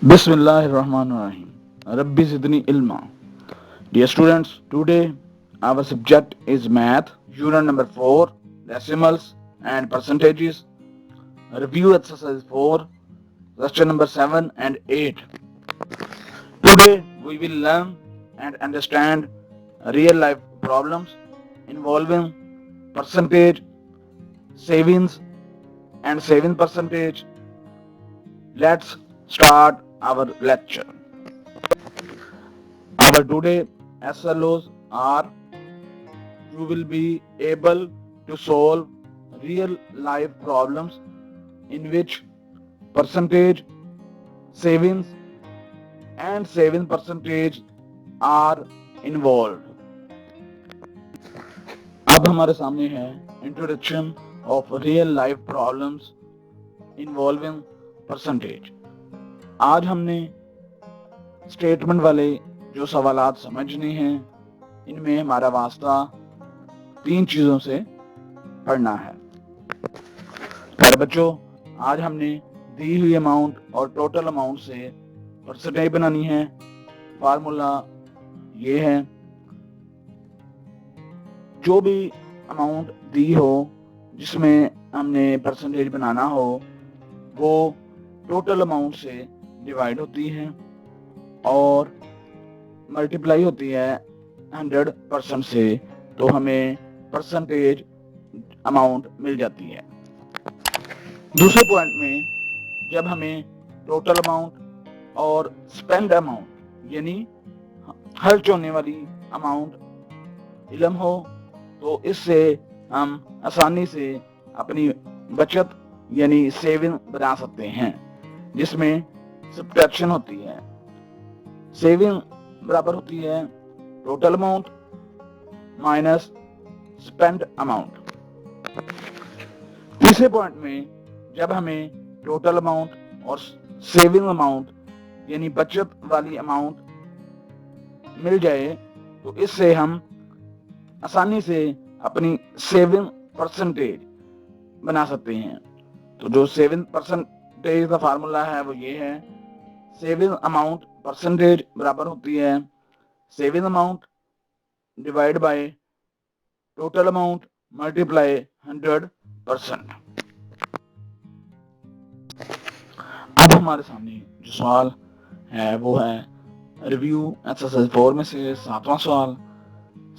Bismillahirrahmanirrahim. Rabbi zidni ilma. Dear students, today our subject is math, unit number 4, decimals and percentages. Review exercise 4, question number 7 and 8. Today we will learn and understand real life problems involving percentage, savings and saving percentage. Let's start our lecture. Our today SLOs are: you will be able to solve real life problems in which percentage, savings and saving percentage are involved. अब हमारे सामने है introduction of real life problems involving percentage. आज हमने statement वाले जो सवालात समझने हैं, इनमें हमारा वास्ता 3 चीजों से पढ़ना है। प्यारे बच्चों, आज हमने दी हुई अमाउंट और टोटल अमाउंट से परसेंटेज बनानी है। फार्मूला ये है, जो भी अमाउंट दी हो जिसमें हमने परसेंटेज बनाना हो वो टोटल अमाउंट से डिवाइड होती है और मल्टीप्लाई होती है 100% से, तो हमें परसेंटेज अमाउंट मिल जाती है। दूसरे पॉइंट में जब हमें टोटल अमाउंट और स्पेंड अमाउंट यानी खर्च होने वाली अमाउंट इल्म हो, तो इससे हम आसानी से अपनी बचत यानी सेविंग बना सकते हैं, जिसमें सब्ट्रैक्शन होती है। सेविंग बराबर होती है total amount minus spend amount. तीसरे पॉइंट में जब हमें टोटल अमाउंट और सेविंग अमाउंट यानी बचत वाली अमाउंट मिल जाए, तो इससे हम आसानी से अपनी सेविंग परसेंटेज बना सकते हैं। तो जो सेविंग परसेंटेज का फार्मूला है वो ये है, सेविंग अमाउंट परसेंटेज बराबर होती है saving amount divide by total amount multiply 100%। अब हमारे सामने जो सवाल है वो है रिव्यू एक्सरसाइज 4 में से 7वां सवाल,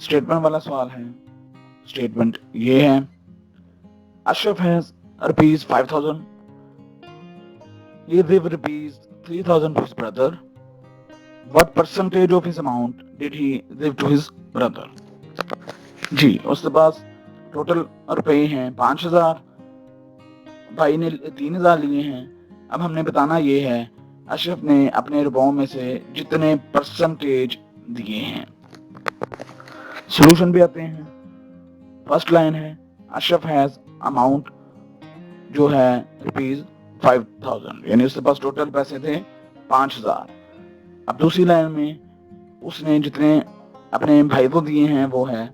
स्टेटमेंट वाला सवाल है। स्टेटमेंट ये है, Ashraf has rupees 5000, he gave rupees 3000 to his brother. What percentage of his amount did he give to his brother? जी, उसके पास टोटल रुपए हैं 5000, भाई ने 3000 लिए हैं। अब हमने बताना ये है अशरफ ने अपने रुपयों में से जितने परसेंटेज दिए हैं। सॉल्यूशन भी आते हैं। फर्स्ट लाइन है, अशरफ हैज अमाउंट जो है रुपीज 5000, यानी उसके पास टोटल पैसे थे 5000। अब दूसरी लाइन में उसने जितने अपने भाई को दिए हैं वो है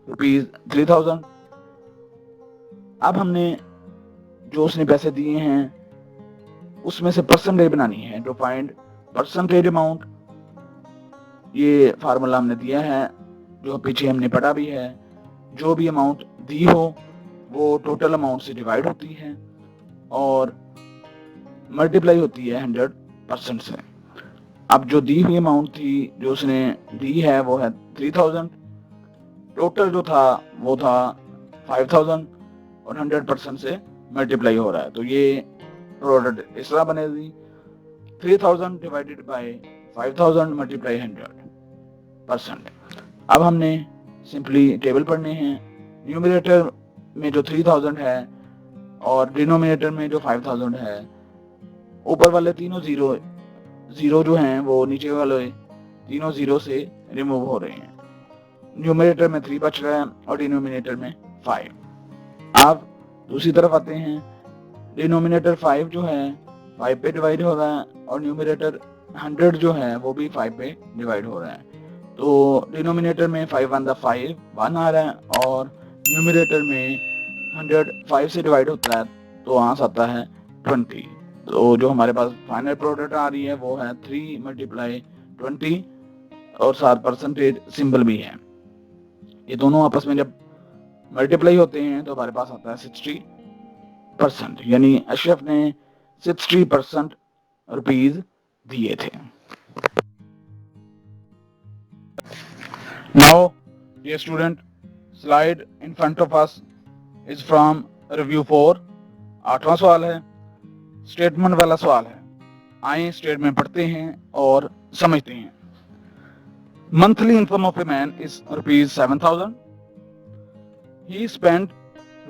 रुपीज 3000। अब हमने जो उसने पैसे दिए हैं उसमें से परसेंटेज बनानी है, टू फाइंड परसेंटेज अमाउंट। ये फार्मूला हमने दिया है जो पीछे हमने पढ़ा भी है। जो भी अमाउंट दी हो वो टोटल अमाउंट से डिवाइड होती है और मल्टीप्लाई होती है 100% से। अब जो दी हुई अमाउंट थी जो उसने दी है वो है 3000, टोटल जो था वो था 5000 और 100% से मल्टीप्लाई हो रहा है, तो ये प्रोडक्ट इस तरह बनेगी 3000 डिवाइडेड बाय 5000 मल्टीप्लाई 100%। अब हमने सिंपली टेबल पढ़ने हैं। न्यूमरेटर में जो 3000 है और डिनोमिनेटर में जो 5000 है, ऊपर वाले तीनों जीरो जो हैं वो नीचे वाले तीनों जीरो से रिमूव हो रहे हैं। न्यूमरेटर में 3 बच रहा है और डिनोमिनेटर में 5। अब दूसरी तरफ आते हैं, डिनोमिनेटर 5 जो है 5 पे डिवाइड हो रहा है और न्यूमरेटर 100 जो है वो भी 5 पे डिवाइड हो रहा है। तो डिनोमिनेटर में 5 1 5 1 आ रहा है और न्यूमरेटर में 100 5 से डिवाइड होता है तो आंसर आता है 20। तो जो हमारे पास फाइनल प्रोडक्ट आ रही है वो है 3 × 20 और साथ परसेंटेज सिंबल भी है। ये दोनों आपस में जब मल्टीप्लाई होते हैं तो हमारे पास आता है 60%, यानी अशरफ ने 60% रुपीज दिए थे। Now dear student, slide in front of us is from review 4। 8वां सवाल है, स्टेटमेंट वाला सवाल है। आइए स्टेटमेंट पढ़ते हैं और समझते हैं। Monthly income of a man is ₹7,000. He spent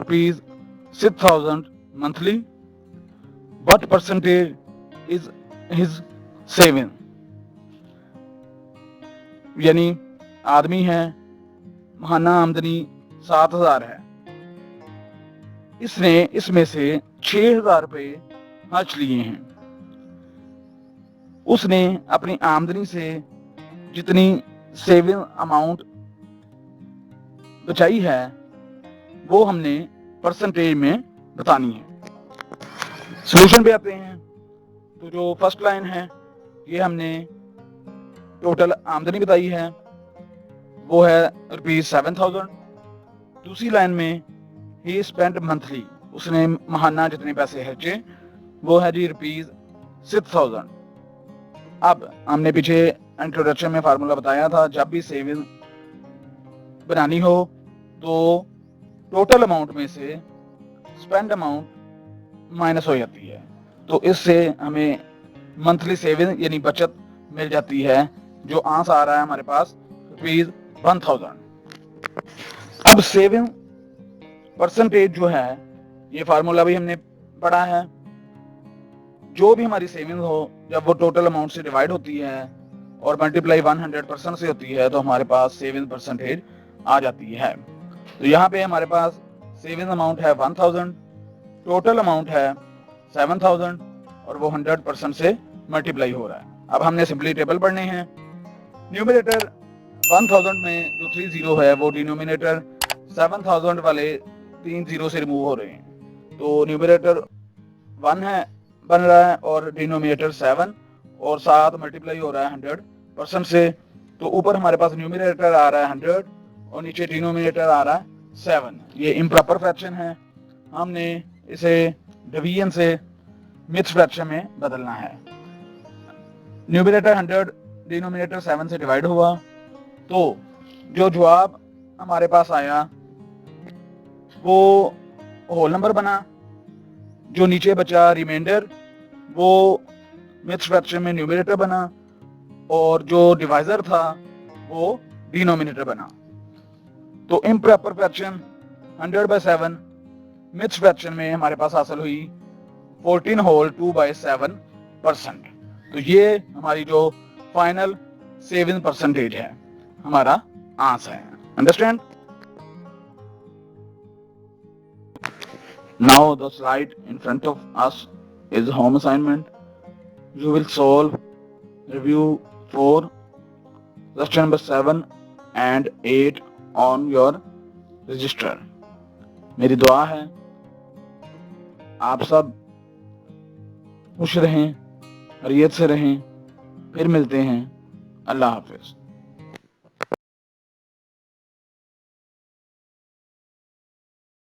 ₹6,000 monthly. What percentage is his saving? यानी आदमी है, माहाना आमदनी 7,000 है, इसने इसमें से 6,000 रुपए खर्च लिए हैं। उसने अपनी आमदनी से जितनी सेविंग अमाउंट बचाई है वो हमने परसेंटेज में बतानी है। सॉल्यूशन पे आते हैं। तो जो फर्स्ट लाइन है ये हमने टोटल आमदनी बताई है, वो है ₹7,000। दूसरी लाइन में ही स्पेंट मंथली, उसने माहाना जितने पैसे खर्चे वो है जी ₹6,000। अब हमने पीछे इंट्रोडक्शन में फार्मूला बताया था, जब भी सेविंग बनानी हो तो टोटल अमाउंट में से स्पेंड अमाउंट माइनस हो जाती है, तो इससे हमें मंथली सेविंग यानी बचत मिल जाती है, जो आंसर आ रहा है हमारे पास ₹1,000। अब सेविंग परसेंटेज जो है, ये फार्मूला भी हमने पढ़ा है। जो भी हमारी सेविंग हो, जब वो टोटल अमाउंट से डिवाइड होती है और मल्टीप्लाई 100% से होती है तो हमारे पास सेविंग परसेंटेज आ जाती है। तो यहाँ पे हमारे पास सेविंग अमाउंट है 1,000, टोटल अमाउंट है 7,000 और वो 100% से मल्टीप्लाई हो रहा है। अब हमने सिंपली टेबल पढ़ने हैं। न्यूमरेटर 1,000 में जो 3 जीरो है वो डिनोमिनेटर 7,000 वाले 3 जीरो से रिमूव हो रहे हैं, तो न्यूमरेटर 1 है बन रहा है और डिनोमिनेटर 7 और 7 मल्टीप्लाई हो रहा है 100% से। तो ऊपर हमारे पास न्यूमरेटर आ रहा है 100 और नीचे डिनोमिनेटर आ रहा है 7। ये इम्प्रॉपर फ्रैक्शन है, हमने इसे डिवीजन से मिक्स फ्रैक्शन में बदलना है। न्यूमरेटर 100 डिनोमिनेटर 7 से डिवाइड हुआ, तो जो जवाब हमारे पास आया वो होल नंबर बना। जो नीचे बचा रिमाइंडर वो मिक्स फ्रैक्शन में न्यूमरेटर बना और जो डिवाइजर था वो डिनोमिनेटर बना। तो इम्प्रॉपर फ्रैक्शन 100/7 मिक्स फ्रैक्शन में हमारे पास हासिल हुई 14 होल 2/7%। तो ये हमारी जो फाइनल सेविंग परसेंटेज है, हमारा आंसर है। Understand? Now the slide in front of us is home assignment. You will solve review 4, question number 7 and 8 on your register. मेरी दुआ है आप सब खुश रहें, खैरियत से रहें। फिर मिलते हैं। अल्लाह हाफिज।